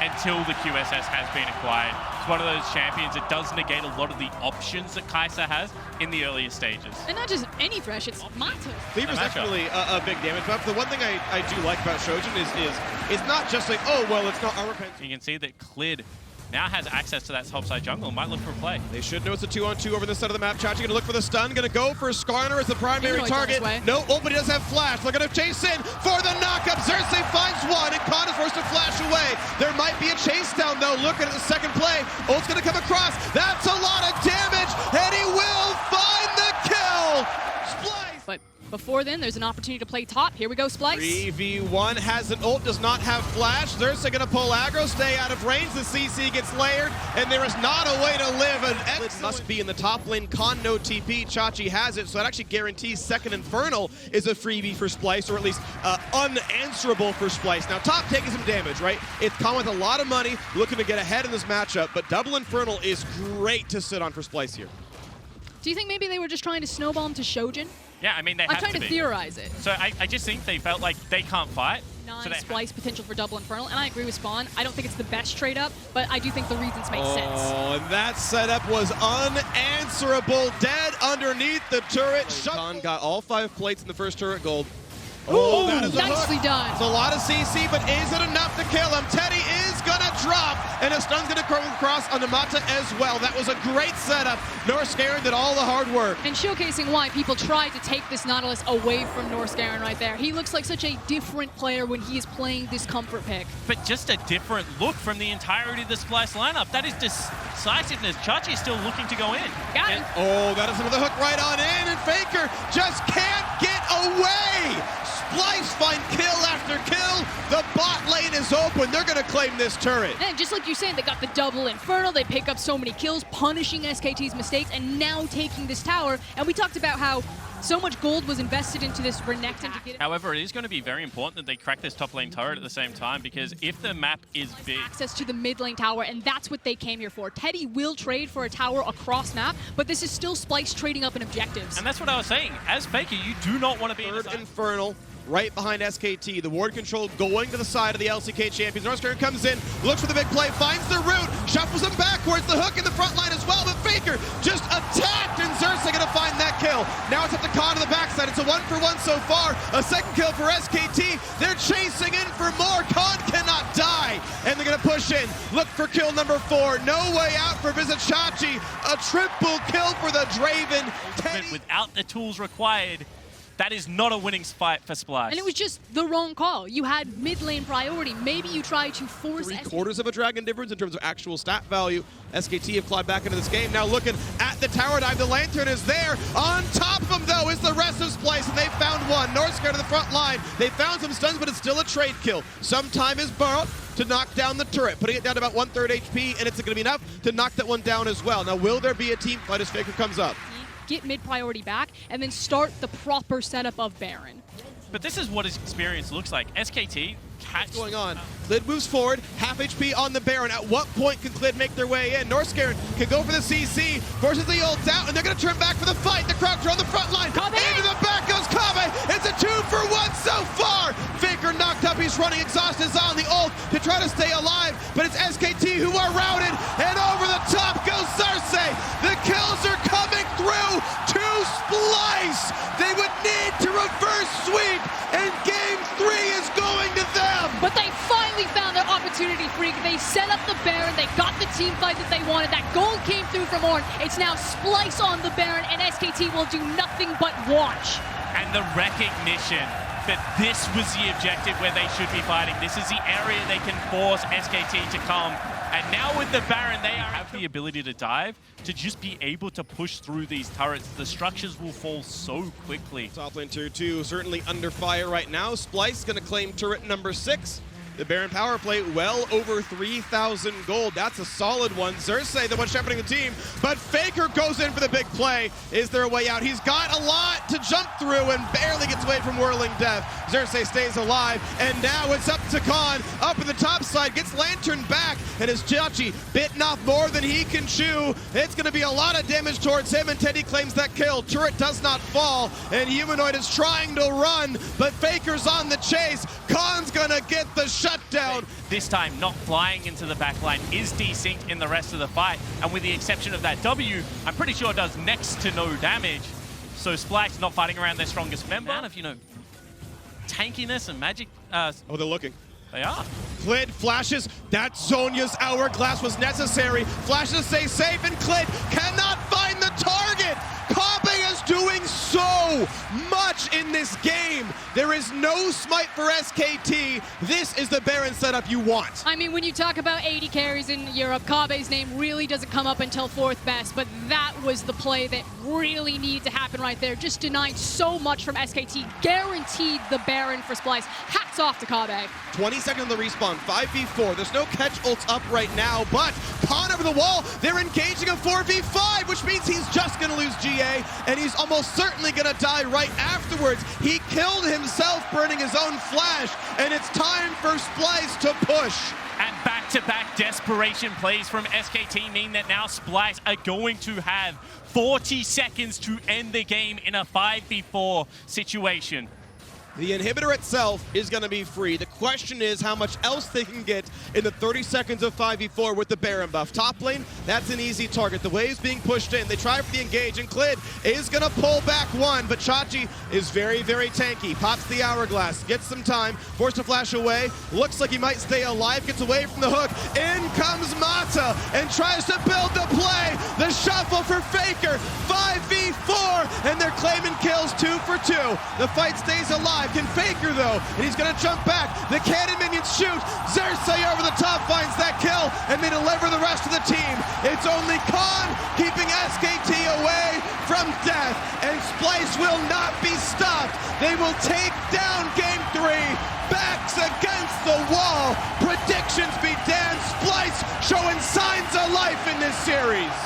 until the QSS has been acquired. It's one of those champions that does negate a lot of the options that Kai'Sa has in the earlier stages. And not just any Fresh, it's Mata. Cleaver's definitely a big damage buff. The one thing I do like about Shojin is it's not just like, oh, well, it's not armor pen. You can see that Clid now has access to that topside jungle, might look for a play. They should know it's a 2-on-2 over this side of the map. Chachi gonna look for the stun, gonna go for Skarner as the primary target. No, oh, but he does have flash. They're gonna chase in for the knockup. Xerxes finds one, and Khan is forced to flash away. There might be a chase down though. Looking at the second play, Ult's gonna come across. That's a lot of damage, and he will find the kill. Splyce. But before then, there's an opportunity to play top. Here we go, Splyce. 3v1 has an ult, does not have flash. Xerxes gonna pull aggro, stay out of range. The CC gets layered, and there is not a way to live. It must be in the top lane. Khan no TP. Chachi has it, so that actually guarantees second Infernal is a freebie for Splyce, or at least unanswerable for Splyce. Now, top taking some damage, right? It's Khan with a lot of money, looking to get ahead in this matchup, but double Infernal is great to sit on for Splyce here. Do you think maybe they were just trying to snowball him to Shojin? Yeah, I mean, they have to be. I'm trying to theorize it. So I just think they felt like they can't fight. Nice Splyce potential for double Infernal, and I agree with Spawn. I don't think it's the best trade up, but I do think the reasons make sense. Oh, and that setup was unanswerable. Dead underneath the turret. Khan got all 5 plates in the first turret gold. Oh, that is a nicely hook. Done. It's a lot of CC, but is it enough to kill him? Teddy is gonna drop, and a stun's gonna come across on the Mata as well. That was a great setup. Norscarin did all the hard work. And showcasing why people tried to take this Nautilus away from Norscarin right there. He looks like such a different player when he is playing this comfort pick. But just a different look from the entirety of the Splyce lineup. That is decisiveness. Chachi is still looking to go in. Got it. Oh, that is another hook right on in, and Faker just can't get away. Splyce find kill after kill. The bot lane is open. They're going to claim this turret. And just like you're saying, they got the double Infernal. They pick up so many kills, punishing SKT's mistakes, and now taking this tower. And we talked about how so much gold was invested into this Renekton to get it. However, it is going to be very important that they crack this top lane turret at the same time, because if the map is big... access to the mid lane tower, and that's what they came here for. Teddy will trade for a tower across map, but this is still Splyce trading up in objectives. And that's what I was saying. As Faker, you do not want to be Third Infernal. Right behind SKT, the ward control going to the side of the LCK champions. Norscarin comes in, looks for the big play, finds the root, shuffles him backwards, the hook in the front line as well, but Faker just attacked, and Xerxes gonna find that kill. Now it's up to Khan to the backside. It's a 1-for-1 so far. A second kill for SKT. They're chasing in for more. Khan cannot die, and they're gonna push in. Look for kill number 4. No way out for Chachi. A triple kill for the Draven. Without the tools required, that is not a winning fight for Splyce. And it was just the wrong call. You had mid lane priority. Maybe you try to force... 3/4 of a dragon difference in terms of actual stat value. SKT have clawed back into this game. Now looking at the tower dive. The Lantern is there. On top of them, though, is the rest of Splyce, and they found one. Norscarin to the front line. They found some stuns, but it's still a trade kill. Some time is borrowed to knock down the turret, putting it down to about 1/3 HP, and it's going to be enough to knock that one down as well. Now, will there be a team fight as Faker comes up? Get mid priority back, and then start the proper setup of Baron. But this is what his experience looks like. SKT What's going on? Clid moves forward, half HP on the Baron. At what point can Clid make their way in? Norscarin can go for the CC, forces the ult out, and they're going to turn back for the fight. The Croucher on the front line. Into the back goes Kave. It's a 2-for-1 so far. Faker knocked up. He's running exhausted on the ult to try to stay alive, but it's SKT who are routed, and over the top goes Xerxes. The kills are coming through to Splyce. They would need to reverse sweep, and game 3 is going to them. But they finally found their opportunity, Freak. They set up the Baron. They got the team fight that they wanted. That gold came through from Ornn. It's now Splyce on the Baron, and SKT will do nothing but watch. And the recognition that this was the objective where they should be fighting. This is the area they can force SKT to come. And now with the Baron, they have the ability to dive, to just be able to push through these turrets. The structures will fall so quickly. Top lane tier 2 certainly under fire right now. Splyce going to claim turret number 6. The Baron power play well over 3,000 gold. That's a solid one. Xerxes, the one shepherding the team, but Faker goes in for the big play. Is there a way out? He's got a lot to jump through and barely gets away from whirling death. Xerxes stays alive, and now it's up to Khan. Up in the top side, gets Lantern back, and his Chachi bitten off more than he can chew. It's going to be a lot of damage towards him, and Teddy claims that kill. Turret does not fall, and Humanoid is trying to run, but Faker's on the chase. Khan's gonna get the shutdown. This time, not flying into the backline is desynced in the rest of the fight. And with the exception of that W, I'm pretty sure it does next to no damage. So Splyce not fighting around their strongest member. Of, you know, tankiness and magic. Oh, they're looking. They are. Clid flashes. That Zhonya's hourglass was necessary. Flashes to stay safe, and Clid cannot find the target. Kabe is doing so much in this game. There is no smite for SKT. This is the Baron setup you want. I mean, when you talk about 80 carries in Europe, Kabe's name really doesn't come up until 4th best, but that was the play that really needed to happen right there. Just denying so much from SKT. Guaranteed the Baron for Splyce. Hats off to Kabe. 20 seconds on the respawn, 5v4. There's no catch ults up right now, but Khan over the wall. They're engaging a 4v5, which means he's just going to lose GA, and he's almost certainly going to die right afterwards. He killed himself burning his own flash, and it's time for Splyce to push. And back-to-back desperation plays from SKT mean that now Splyce are going to have 40 seconds to end the game in a 5v4 situation. The inhibitor itself is going to be free. The question is how much else they can get in the 30 seconds of 5v4 with the Baron buff. Top lane, that's an easy target. The wave's being pushed in. They try for the engage, and Clid is going to pull back one, but Chachi is very, very tanky. Pops the hourglass, gets some time, forced to flash away. Looks like he might stay alive, gets away from the hook. In comes Mata and tries to build the play. The shuffle for Faker, 5v4, and they're claiming kills 2 for 2. The fight stays alive. Can Faker though, and he's gonna jump back. The cannon minions shoot. Xerxes over the top finds that kill, and they deliver the rest of the team. It's only Khan keeping SKT away from death, and Splyce will not be stopped. They will take down game 3. Backs against the wall. Predictions be damned. Splyce showing signs of life in this series.